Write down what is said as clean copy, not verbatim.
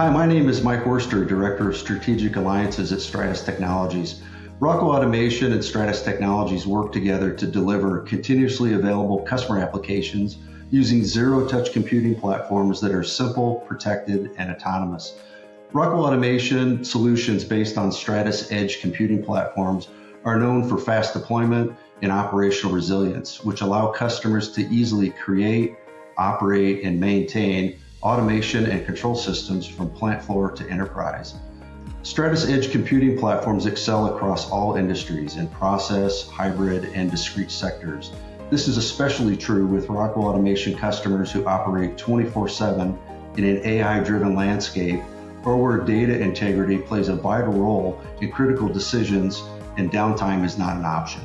Hi, my name is Mike Worster, Director of Strategic Alliances at Stratus Technologies. Rockwell Automation and Stratus Technologies work together to deliver continuously available customer applications using zero-touch computing platforms that are simple, protected, and autonomous. Rockwell Automation solutions based on Stratus Edge computing platforms are known for fast deployment and operational resilience, which allow customers to easily create, operate, and maintain automation and control systems from plant floor to enterprise. Stratus Edge computing platforms excel across all industries in process, hybrid, and discrete sectors. This is especially true with Rockwell Automation customers who operate 24/7 in an AI-driven landscape or where data integrity plays a vital role in critical decisions and downtime is not an option.